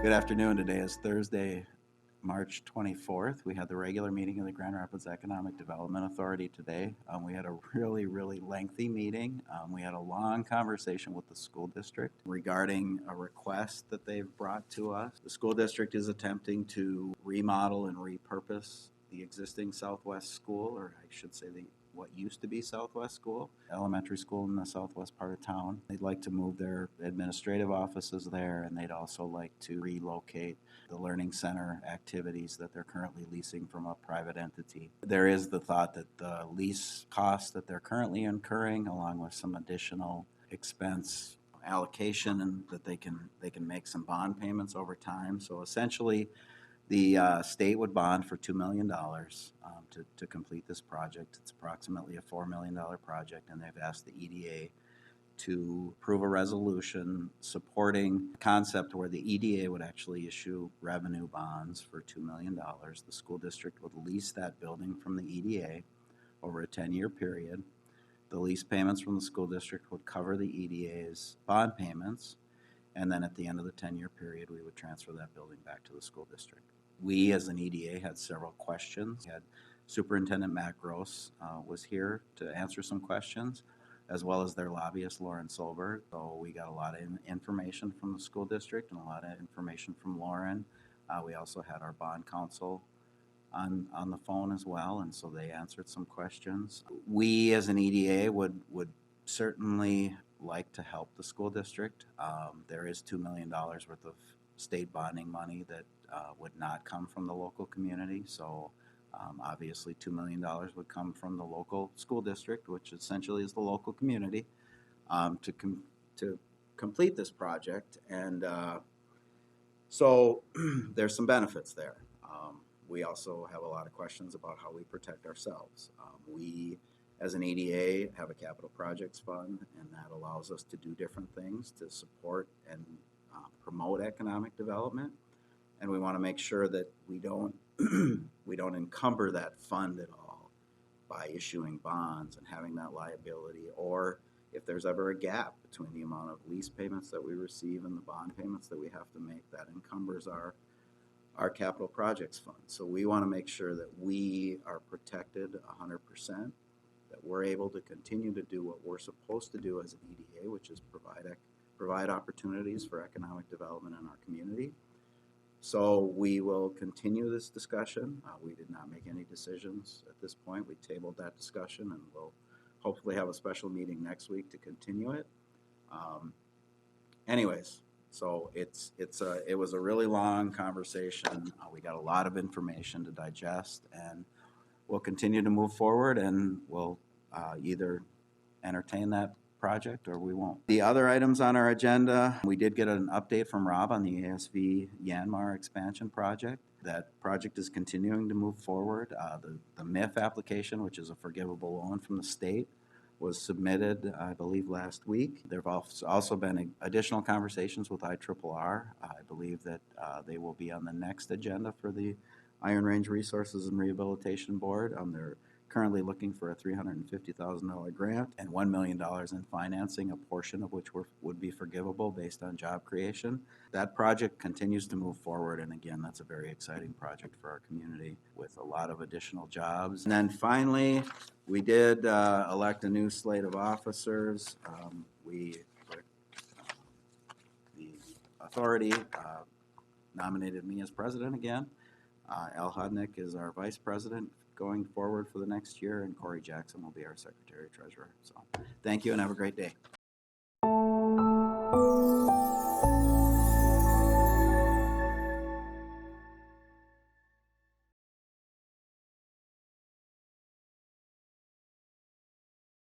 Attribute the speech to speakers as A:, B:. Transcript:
A: Good afternoon. Today is Thursday, March 24th. We had the regular meeting of the Grand Rapids Economic Development Authority today. We had a really lengthy meeting. We had a long conversation with the school district regarding a request that they've brought to us. The school district is attempting to remodel and repurpose the existing Southwest School, or I should say what used to be Southwest School, elementary school in the southwest part of town. They'd like to move their administrative offices there, and they'd also like to relocate the learning center activities that they're currently leasing from a private entity. There is the thought that the lease costs that they're currently incurring, along with some additional expense allocation, and that they can make some bond payments over time. So essentially, the state would bond for $2 million to complete this project. It's approximately a $4 million project, and they've asked the EDA to approve a resolution supporting a concept where the EDA would actually issue revenue bonds for $2 million. The school district would lease that building from the EDA over a 10-year period. The lease payments from the school district would cover the EDA's bond payments, and then at the end of the 10-year period, we would transfer that building back to the school district. We, as an EDA, had several questions. We had Superintendent Matt Gross was here to answer some questions, as well as their lobbyist, Lauren Solberg. So we got a lot of information from the school district and a lot of information from Lauren. We also had our bond counsel on the phone as well, and so they answered some questions. We, as an EDA, would certainly like to help the school district. There is $2 million worth of state bonding money that would not come from the local community. So obviously $2 million would come from the local school district, which essentially is the local community, to complete this project. And so there's some benefits there. We also have a lot of questions about how we protect ourselves. We, as an EDA, have a capital projects fund, and that allows us to do different things to support and promote economic development. And we want to make sure that we don't encumber that fund at all by issuing bonds and having that liability, or if there's ever a gap between the amount of lease payments that we receive and the bond payments that we have to make, that encumbers our capital projects fund. So we want to make sure that we are protected 100%, that we're able to continue to do what we're supposed to do as an EDA, which is provide opportunities for economic development in our community. So we will continue this discussion. We did not make any decisions at this point. We tabled that discussion, and we'll hopefully have a special meeting next week to continue it. Anyways, so it was a really long conversation. We got a lot of information to digest, and we'll continue to move forward, and we'll either entertain that project or we won't. The other items on our agenda, we did get an update from Rob on the ASV Yanmar expansion project. That project is continuing to move forward. The MIF application, which is a forgivable loan from the state, was submitted, I believe, last week. There have also been additional conversations with IRRR. I believe that they will be on the next agenda for the Iron Range Resources and Rehabilitation Board. They're currently looking for a $350,000 grant and $1 million in financing, a portion of which would be forgivable based on job creation. That project continues to move forward, and again, that's a very exciting project for our community with a lot of additional jobs. And then finally, we did elect a new slate of officers. The authority nominated me as president again. Al Hodnick is our vice president going forward for the next year, and Corey Jackson will be our secretary treasurer. So thank you and have a great day.